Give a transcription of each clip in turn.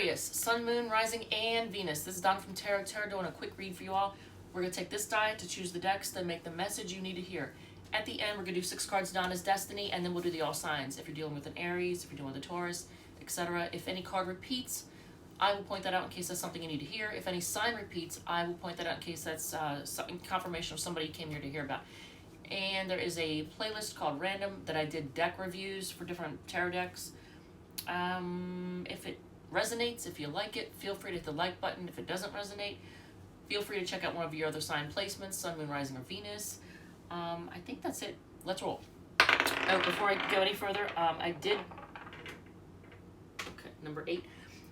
Aquarius, Sun, Moon, Rising, and Venus. This is Donna from Tarot doing a quick read for you all. We're going to take this die to choose the decks that make the message you need to hear. At the end, we're going to do 6 cards Donna's Destiny, and then we'll do the all signs. If you're dealing with an Aries, if you're dealing with a Taurus, etc. If any card repeats, I will point that out in case that's something you need to hear. If any sign repeats, I will point that out in case that's confirmation of somebody you came here to hear about. And there is a playlist called Random that I did deck reviews for different tarot decks. If it resonates, if you like it, feel free to hit the like button. If it doesn't resonate, feel free to check out one of your other sign placements, Sun, Moon, Rising, or Venus. I think that's it. Let's roll. Oh, before I go any further, okay, number 8.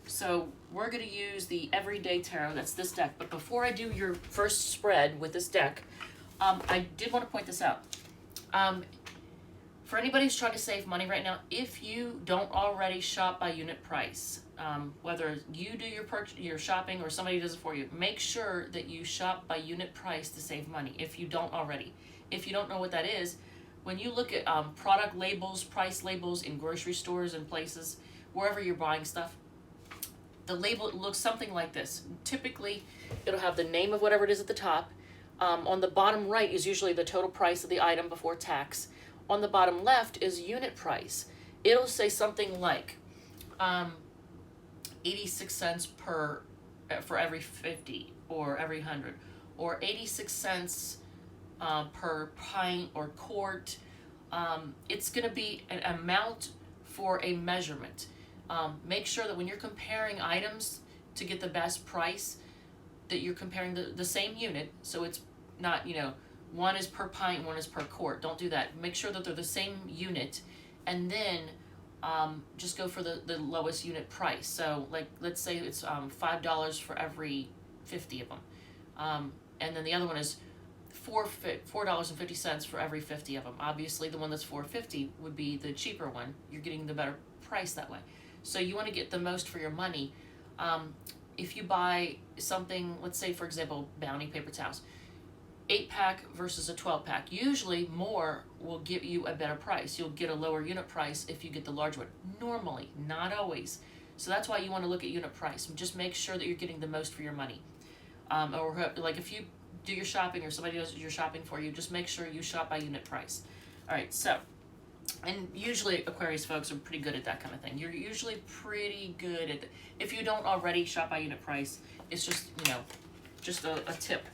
So we're going to use the Everyday Tarot. That's this deck. But before I do your first spread with this deck, I did want to point this out. For anybody who's trying to save money right now, if you don't already shop by unit price, whether you do your shopping or somebody does it for you, make sure that you shop by unit price to save money if you don't already. If you don't know what that is, when you look at product labels, price labels in grocery stores and places, wherever you're buying stuff, the label looks something like this. Typically, it'll have the name of whatever it is at the top. On the bottom right is usually the total price of the item before tax. On the bottom left is unit price. It'll say something like 86 cents for every 50 or every 100, or 86 cents per pint or quart. It's going to be an amount for a measurement. Make sure that when you're comparing items to get the best price, that you're comparing the same unit, so it's not, one is per pint, one is per quart. Don't do that. Make sure that they're the same unit, and then just go for the lowest unit price. So, like, let's say it's $5 for every 50 of them, and then the other one is $4.50 for every 50 of them. Obviously, the one that's $4.50 would be the cheaper one. You're getting the better price that way. So you want to get the most for your money. If you buy something, let's say, for example, Bounty paper towels, 8-pack versus a 12-pack. Usually more will give you a better price. You'll get a lower unit price if you get the large one. Normally, not always. So that's why you want to look at unit price. Just make sure that you're getting the most for your money. Or like if you do your shopping or somebody does your shopping for you, just make sure you shop by unit price. All right, so, and usually Aquarius folks are pretty good at that kind of thing. You're usually pretty good at it. If you don't already shop by unit price, it's just, just a tip.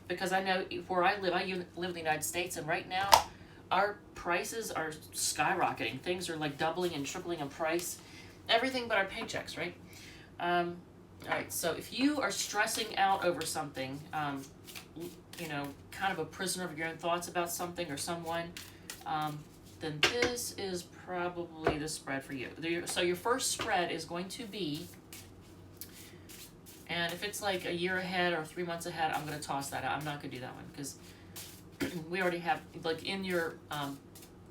Because I know where I live in the United States, and right now our prices are skyrocketing. Things are like doubling and tripling in price. Everything but our paychecks, right? All right, so if you are stressing out over something, kind of a prisoner of your own thoughts about something or someone, then this is probably the spread for you. So your first spread is going to be, and if it's like a year ahead or 3 months ahead, I'm going to toss that out. I'm not going to do that one because we already have, like in your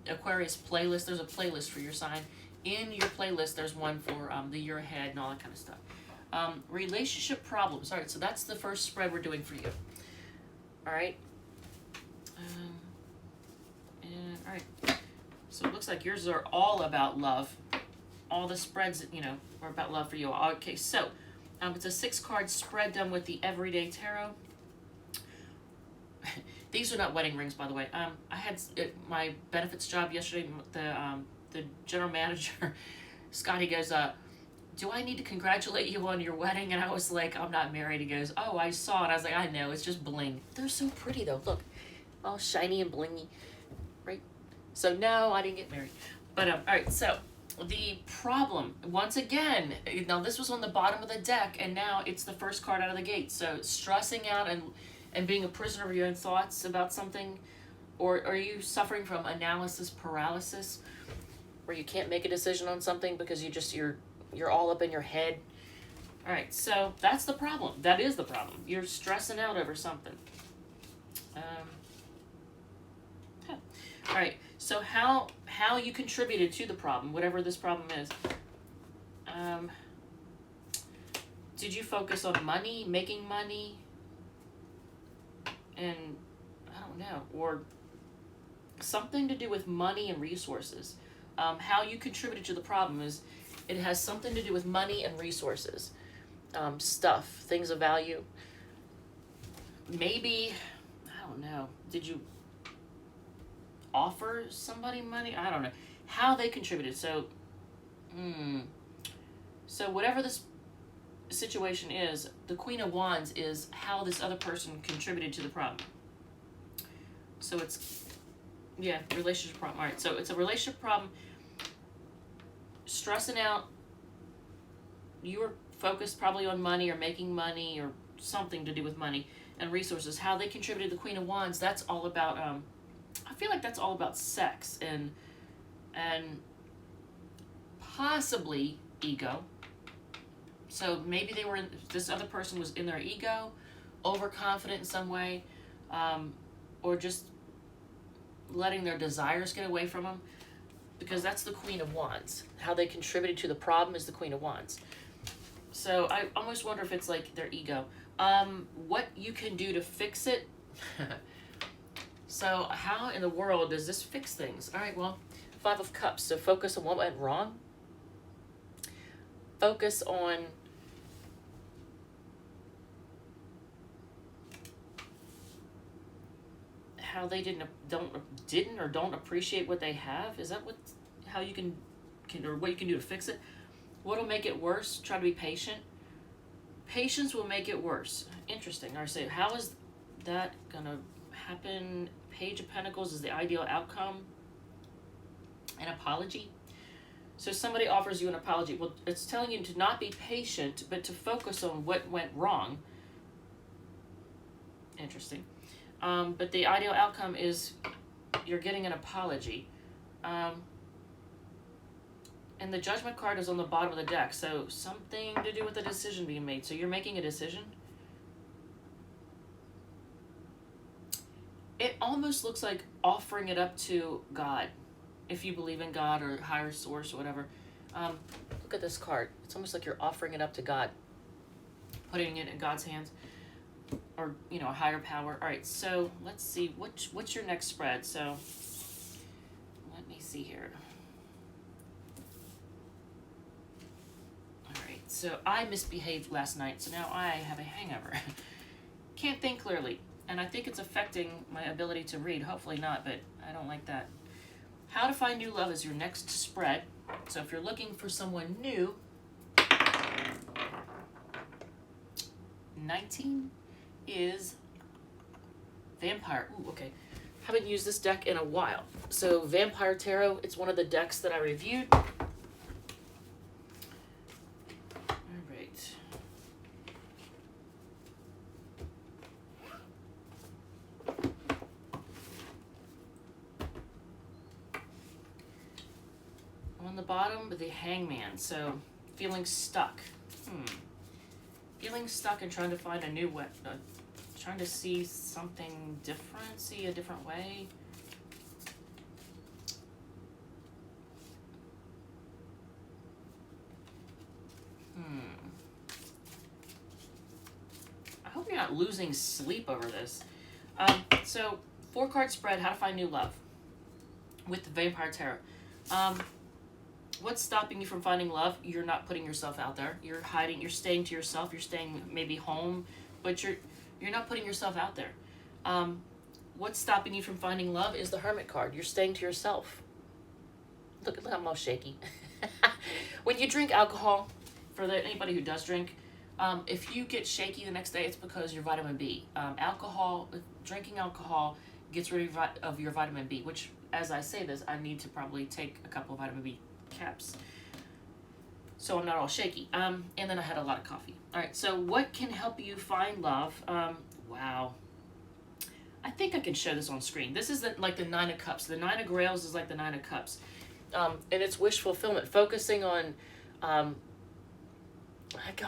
Aquarius playlist, there's a playlist for your sign. In your playlist, there's one for the year ahead and all that kind of stuff. Relationship problems. All right, so that's the first spread we're doing for you. All right. All right. So it looks like yours are all about love. All the spreads, are about love for you. Okay, so it's a 6-card spread done with the Everyday Tarot. These are not wedding rings, by the way. I had my benefits job yesterday. The general manager, Scott, he goes, do I need to congratulate you on your wedding? And I was like, I'm not married. He goes, oh, I saw it. I was like, I know, it's just bling. They're so pretty, though. Look, all shiny and blingy, right? So, no, I didn't get married. But, all right, so the problem, once again, now this was on the bottom of the deck, and now it's the first card out of the gate. So, stressing out and being a prisoner of your own thoughts about something, or are you suffering from analysis paralysis, where you can't make a decision on something because you're all up in your head? All right, so that's the problem. That is the problem. You're stressing out over something. All right, so how you contributed to the problem, whatever this problem is. Did you focus on money, making money? And I don't know, or something to do with money and resources. How you contributed to the problem is It has something to do with money and resources, stuff, things of value. Maybe, I don't know, did you offer somebody money? I don't know. How they contributed. So, so whatever this situation is, the Queen of Wands is how this other person contributed to the problem. So it's, yeah, relationship problem. All right, so it's a relationship problem. Stressing out. You were focused probably on money or making money or something to do with money and resources. How they contributed to the Queen of Wands, that's all about, I feel like that's all about sex and possibly ego. So maybe they were this other person was in their ego, overconfident in some way, or just letting their desires get away from them, because that's the Queen of Wands. How they contributed to the problem is the Queen of Wands. So I almost wonder if it's like their ego. What you can do to fix it. So how in the world does this fix things? All right, well, Five of Cups. So focus on what went wrong. Focus on how they don't appreciate what they have. Is that how you can or what you can do to fix it? What'll make it worse? Try to be patient. Patience will make it worse. Interesting. All right, so how is that gonna happen? Page of Pentacles is the ideal outcome. An apology. So somebody offers you an apology. Well, it's telling you to not be patient, but to focus on what went wrong. Interesting. But the ideal outcome is you're getting an apology. And the Judgment card is on the bottom of the deck. So something to do with the decision being made. So you're making a decision. It almost looks like offering it up to God. If you believe in God or higher source or whatever. Look at this card. It's almost like you're offering it up to God. Putting it in God's hands. Or, you know, a higher power. All right, so let's see. What's your next spread? So let me see here. All right, so I misbehaved last night, so now I have a hangover. Can't think clearly. And I think it's affecting my ability to read. Hopefully not, but I don't like that. How to Find New Love is your next spread. So if you're looking for someone new, 19 is Vampire. Ooh, okay. Haven't used this deck in a while. So Vampire Tarot, it's one of the decks that I reviewed. All right. On the bottom, the Hangman. So feeling stuck. Feeling stuck and trying to find a new way. Trying to see something different, see a different way. I hope you're not losing sleep over this. So, 4-card spread, How to Find New Love with the Vampire Tarot. What's stopping you from finding love? You're not putting yourself out there. You're hiding, you're staying to yourself, you're staying maybe home, but you're not putting yourself out there. What's stopping you from finding love is the Hermit card. You're staying to yourself. Look, I'm all shaky. When you drink alcohol, for anybody who does drink, if you get shaky the next day, it's because your vitamin B. Drinking alcohol gets rid of your vitamin B, which, as I say this, I need to probably take a couple of vitamin B caps. So I'm not all shaky. And then I had a lot of coffee. All right, so what can help you find love? Wow. I think I can show this on screen. This is like the Nine of Cups. The Nine of Grails is like the Nine of Cups. And it's wish fulfillment, focusing on, I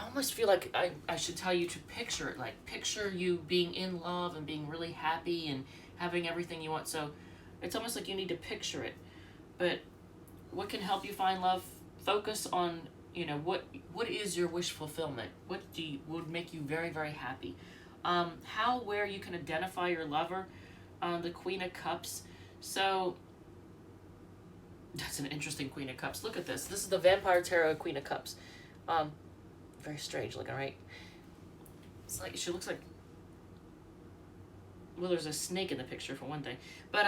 almost feel like I should tell you to picture it. Like, picture you being in love and being really happy and having everything you want. So it's almost like you need to picture it. But what can help you find love? Focus on, you know, what is your wish fulfillment? What would make you very, very happy? Where you can identify your lover? The Queen of Cups. So That's an interesting Queen of Cups. Look at this. This is the Vampire Tarot Queen of Cups. Very strange looking, right? It's like, she looks like, well, there's a snake in the picture for one thing. But,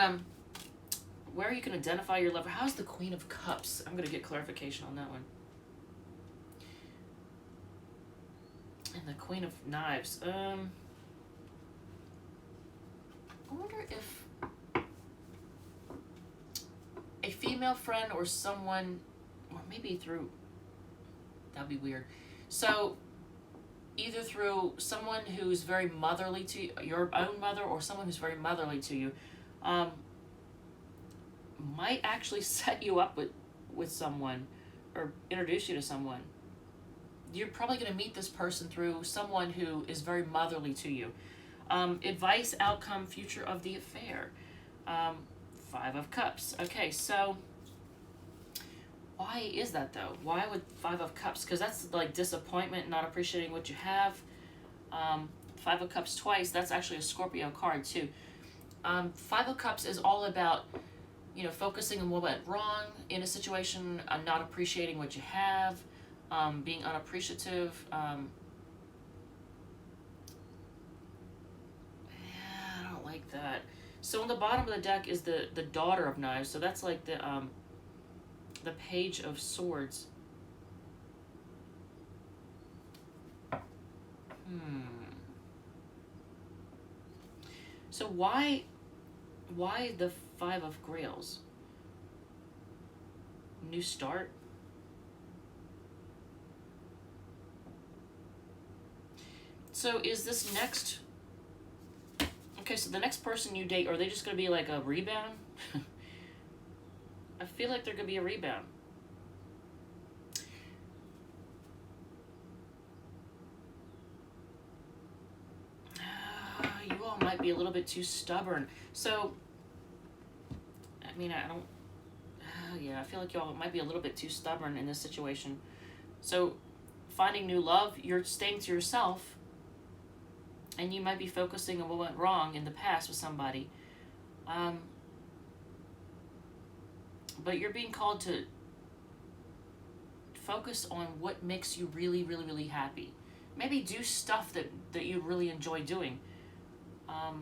where you can identify your lover. How's the Queen of Cups? I'm going to get clarification on that one. And the Queen of Knives. I wonder if a female friend or someone, or maybe through, that'd be weird. So, either through someone who's very motherly to you, your own mother, or someone who's very motherly to you, might actually set you up with someone, or introduce you to someone. You're probably going to meet this person through someone who is very motherly to you. Advice, outcome, future of the affair. Five of Cups. Okay, so why is that though? Why would Five of Cups? Because that's like disappointment, not appreciating what you have. Five of Cups twice, that's actually a Scorpio card too. Five of Cups is all about, you know, focusing on what went wrong in a situation, not appreciating what you have, being unappreciative. I don't like that. So on the bottom of the deck is the Daughter of Knives. So that's like the Page of Swords. So why the Five of Grails? New start? So is this next... Okay, so the next person you date, are they just going to be like a rebound? I feel like they're going to be a rebound. You all might be a little bit too stubborn. So, I mean, I don't... yeah, I feel like y'all might be a little bit too stubborn in this situation. So, finding new love, you're staying to yourself, and you might be focusing on what went wrong in the past with somebody. But you're being called to focus on what makes you really, really, really happy. Maybe do stuff that you really enjoy doing. Yeah.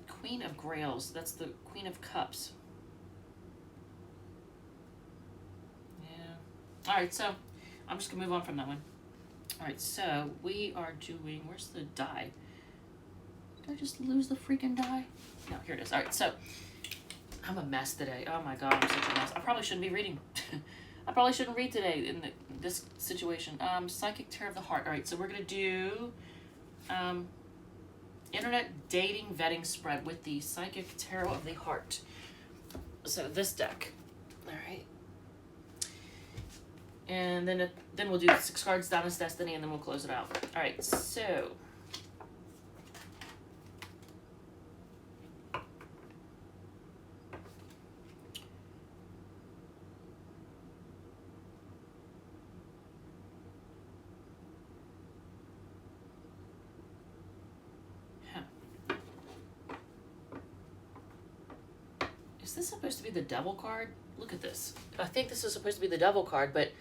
Queen of Grails. That's the Queen of Cups. Yeah. Alright, so I'm just going to move on from that one. Alright, so we are doing... Where's the die? Did I just lose the freaking die? No, here it is. Alright, so I'm a mess today. Oh my god, I'm such a mess. I probably shouldn't be reading. I probably shouldn't read today in this situation. Psychic Tarot of the Heart. Alright, so we're going to do Internet Dating Vetting Spread with the Psychic Tarot of the Heart. So this deck. Alright. And then we'll do 6 cards, Donna's Destiny, and then we'll close it out. Alright, so... Is this supposed to be the Devil card? Look at this. I think this is supposed to be the Devil card, but...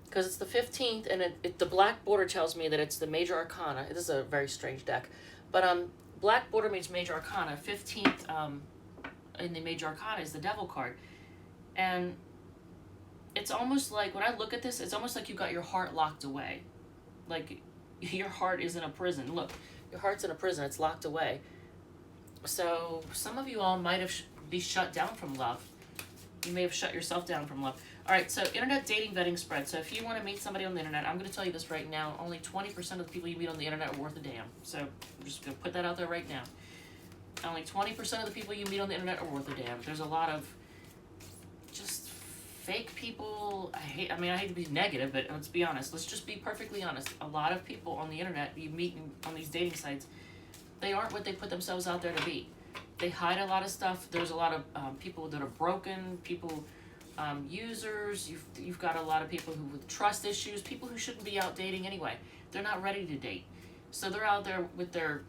because it's the 15th, and the black border tells me that it's the Major Arcana. This is a very strange deck. But black border means Major Arcana. 15th in the Major Arcana is the Devil card. And it's almost like, when I look at this, it's almost like you got your heart locked away. Like, your heart is in a prison. Look, your heart's in a prison. It's locked away. So, some of you all might have be shut down from love. You may have shut yourself down from love. Alright, so Internet Dating Vetting Spread. So if you want to meet somebody on the internet, I'm going to tell you this right now. Only 20% of the people you meet on the internet are worth a damn. So I'm just going to put that out there right now. Only 20% of the people you meet on the internet are worth a damn. There's a lot of just fake people. I hate to be negative, but let's be honest. Let's just be perfectly honest. A lot of people on the internet you meet on these dating sites, they aren't what they put themselves out there to be. They hide a lot of stuff. There's a lot of people that are broken, people... users, you've got a lot of people who with trust issues, people who shouldn't be out dating anyway. They're not ready to date. So they're out there with their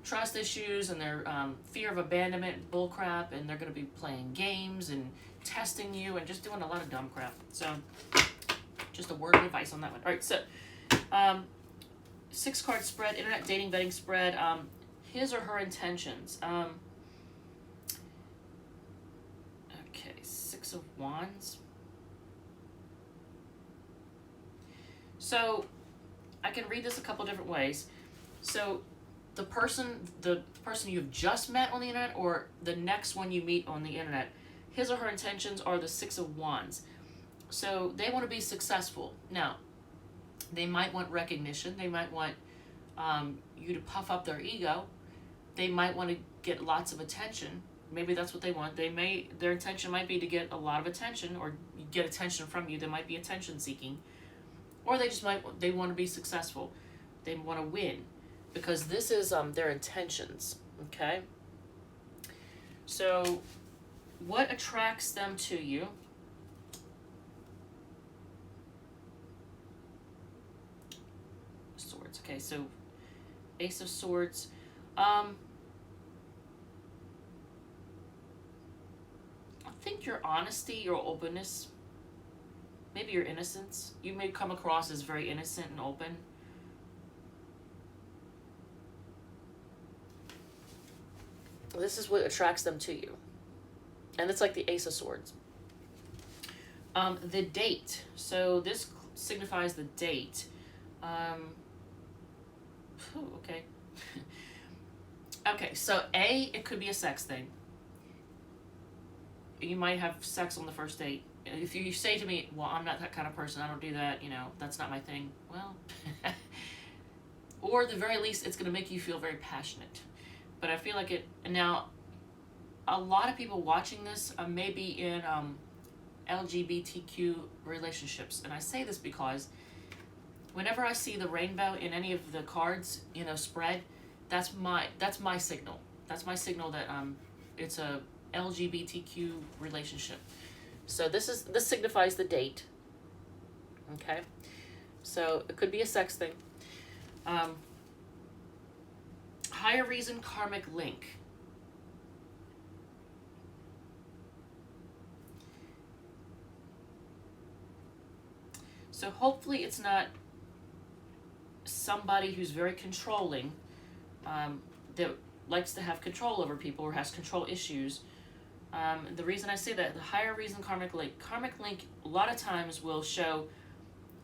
trust issues and their fear of abandonment bullcrap, and they're going to be playing games and testing you and just doing a lot of dumb crap. So just a word of advice on that one. All right, so 6-card spread, internet dating vetting spread, his or her intentions. Okay, 6 of Wands. So I can read this a couple different ways. So the person you've just met on the internet, or the next one you meet on the internet, his or her intentions are the 6 of Wands. So they want to be successful. Now, they might want recognition. They might want you to puff up their ego. They might want to get lots of attention. Maybe that's what they want. Their intention might be to get a lot of attention, or get attention from you. They might be attention seeking. Or they want to be successful. They want to win, because this is their intentions, okay? So what attracts them to you? Swords, okay, so Ace of Swords. I think your honesty, your openness, maybe your innocence. You may come across as very innocent and open. This is what attracts them to you. And it's like the Ace of Swords. The date. So this signifies the date. Okay. Okay, so it could be a sex thing. You might have sex on the first date. If you say to me, well, I'm not that kind of person, I don't do that, that's not my thing. Well, or at the very least, it's going to make you feel very passionate. But I feel like it, now, a lot of people watching this may be in LGBTQ relationships. And I say this because whenever I see the rainbow in any of the cards, spread, that's my signal. That's my signal that it's a LGBTQ relationship. So this signifies the date. Okay? So it could be a sex thing. Higher reason, karmic link. So hopefully it's not somebody who's very controlling, that likes to have control over people or has control issues. The reason I say that, the higher reason, karmic link a lot of times will show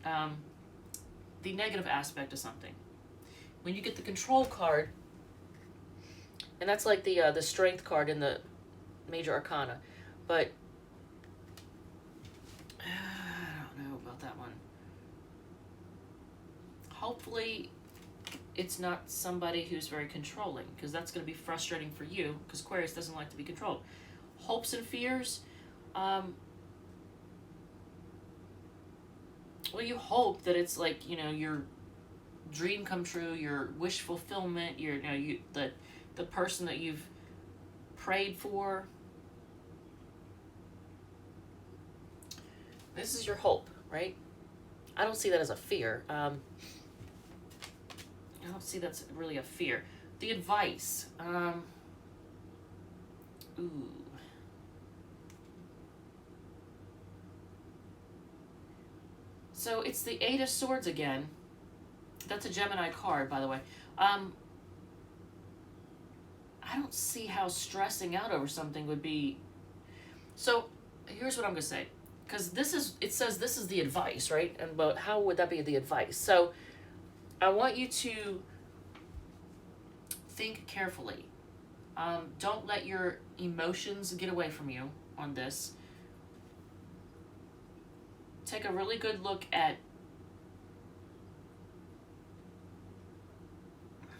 the negative aspect of something. When you get the control card, and that's like the strength card in the major arcana, but I don't know about that one. Hopefully it's not somebody who's very controlling, because that's going to be frustrating for you, because Aquarius doesn't like to be controlled. Hopes and fears, well, you hope that it's like, your dream come true, your wish fulfillment, the person that you've prayed for. This is your hope, right? I don't see that as a fear. I don't see that's really a fear. The advice. Ooh. So it's the Eight of Swords again. That's a Gemini card, by the way. I don't see how stressing out over something would be. So here's what I'm going to say. Because it says this is the advice, right? But how would that be the advice? So I want you to think carefully. Don't let your emotions get away from you on this. Take a really good look at,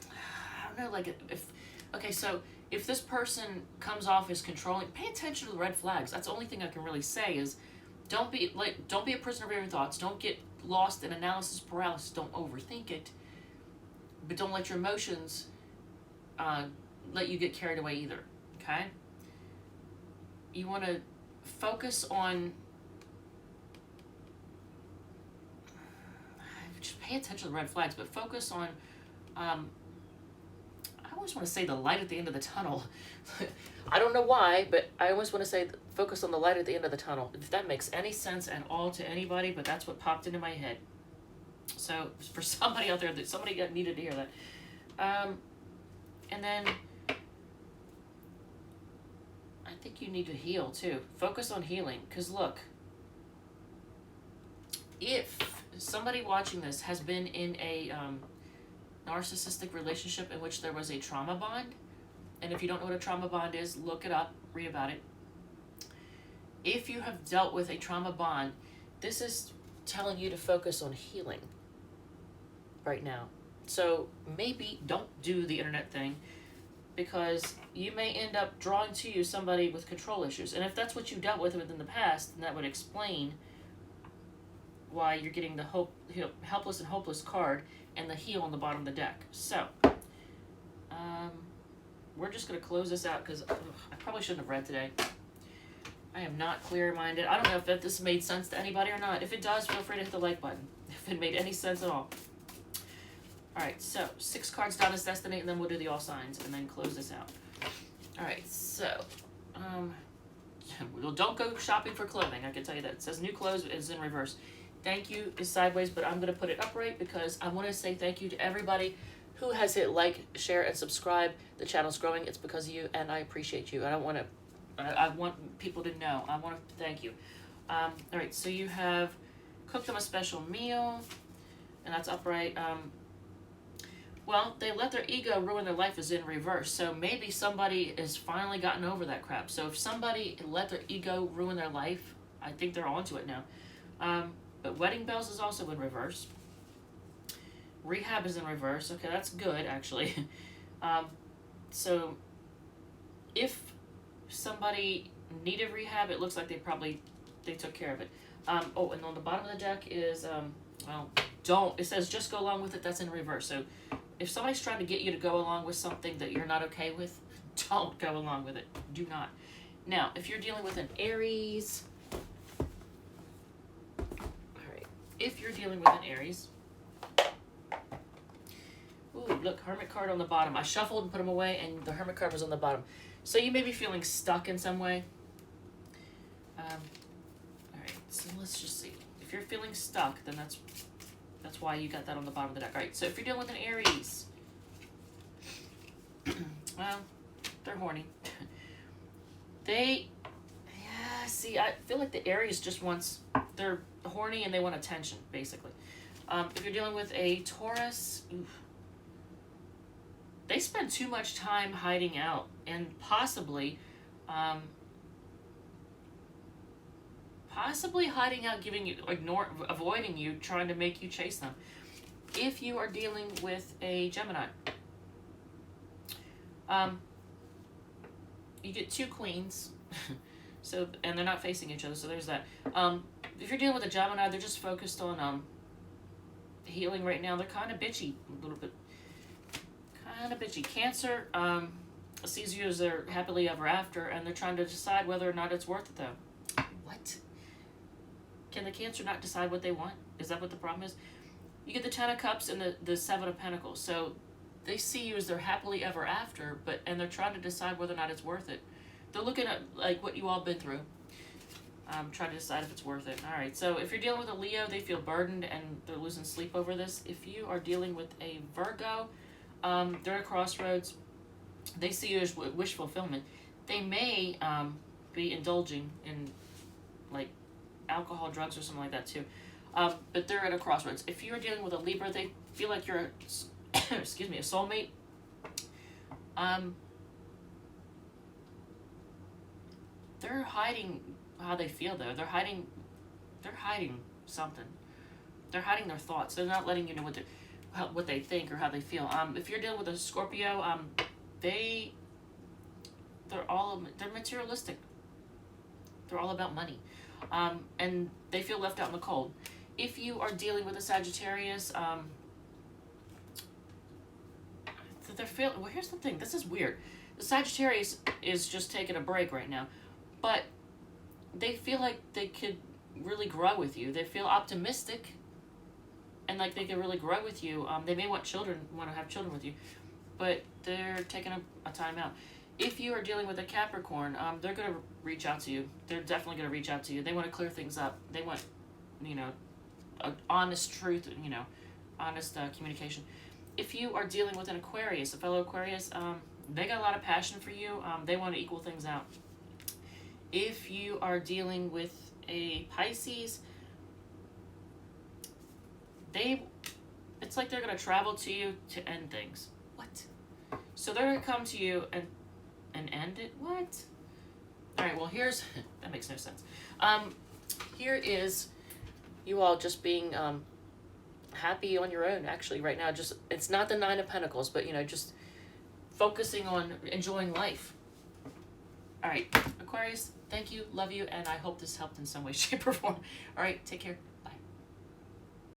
I don't know, like if this person comes off as controlling, pay attention to the red flags. That's the only thing I can really say is don't be a prisoner of your own thoughts. Don't get lost in analysis paralysis. Don't overthink it. But don't let your emotions let you get carried away either. Okay? You want to focus on, just pay attention to the red flags, but focus on I always want to say the light at the end of the tunnel. I don't know why, but I always want to say focus on the light at the end of the tunnel. If that makes any sense at all to anybody, but that's what popped into my head. So for somebody out there, that somebody needed to hear that. And then I think you need to heal too. Focus on healing, because look, if somebody watching this has been in a narcissistic relationship in which there was a trauma bond, and if you don't know what a trauma bond is, look it up, read about it. If you have dealt with a trauma bond, this is telling you to focus on healing right now. So maybe don't do the internet thing, because you may end up drawing to you somebody with control issues. And if that's what you dealt with in the past, then that would explain why you're getting the helpless and hopeless card and the heal on the bottom of the deck. So, we're just going to close this out because I probably shouldn't have read today. I am not clear-minded. I don't know if this made sense to anybody or not. If it does, feel free to hit the like button if it made any sense at all. Alright, so 6 cards, Donna's Destiny, and then we'll do the all signs and then close this out. Alright, so, well, don't go shopping for clothing, I can tell you that. It says new clothes is in reverse. Thank you is sideways, but I'm going to put it upright because I want to say thank you to everybody who has hit like, share, and subscribe. The channel's growing. It's because of you, and I appreciate you. I want people to know. I want to thank you. Alright, so you have cooked them a special meal, and that's upright. Well, they let their ego ruin their life is in reverse. So maybe somebody has finally gotten over that crap. So if somebody let their ego ruin their life, I think they're onto it now. But wedding bells is also in reverse. Rehab is in reverse. Okay, that's good, actually. So if somebody needed rehab, it looks like they took care of it. Oh, and on the bottom of the deck is, it says just go along with it. That's in reverse. So if somebody's trying to get you to go along with something that you're not okay with, don't go along with it. Do not. Now, if you're dealing with an Aries, if you're dealing with an Aries, ooh, look, Hermit card on the bottom. I shuffled and put them away, and the Hermit card was on the bottom. So you may be feeling stuck in some way. Alright, so let's just see. If you're feeling stuck, then that's why you got that on the bottom of the deck. Alright, so if you're dealing with an Aries, well, they're horny. See, I feel like the Aries just they're horny and they want attention, basically. If you're dealing with a Taurus, they spend too much time hiding out and possibly hiding out, avoiding you, trying to make you chase them. If you are dealing with a Gemini, you get 2 queens. So, and they're not facing each other, so there's that. If you're dealing with a Gemini, they're just focused on healing right now. They're kind of bitchy, a little bit. Kind of bitchy. Cancer sees you as their happily ever after, and they're trying to decide whether or not it's worth it, though. What? Can the Cancer not decide what they want? Is that what the problem is? You get the 10 of Cups and the 7 of Pentacles. So they see you as their happily ever after, and they're trying to decide whether or not it's worth it. They're looking at like what you all been through. Trying to decide if it's worth it. Alright, so if you're dealing with a Leo, they feel burdened and they're losing sleep over this. If you are dealing with a Virgo, they're at a crossroads. They see you as wish fulfillment. They may be indulging in like alcohol, drugs, or something like that too. But they're at a crossroads. If you're dealing with a Libra, they feel like you're a, excuse me, a soulmate. They're hiding how they feel, though. They're hiding something. They're hiding their thoughts. They're not letting you know what they think or how they feel. If you're dealing with a Scorpio, they're materialistic. They're all about money, and they feel left out in the cold. If you are dealing with a Sagittarius, well, here's the thing. This is weird. The Sagittarius is just taking a break right now. But they feel like they could really grow with you. They feel optimistic, and like they can really grow with you. They may want to have children with you, but they're taking a time out. If you are dealing with a Capricorn, they're going to reach out to you. They're definitely going to reach out to you. They want to clear things up. They want, honest truth, honest communication. If you are dealing with an Aquarius, a fellow Aquarius, they got a lot of passion for you. They want to equal things out. If you are dealing with a Pisces, it's like they're going to travel to you to end things. What? So they're going to come to you and end it? What? All right, well, that makes no sense. Here is you all just being happy on your own, actually, right now. Just, it's not the Nine of Pentacles, but, just focusing on enjoying life. All right, Aquarius, thank you, love you, and I hope this helped in some way, shape, or form. All right, take care.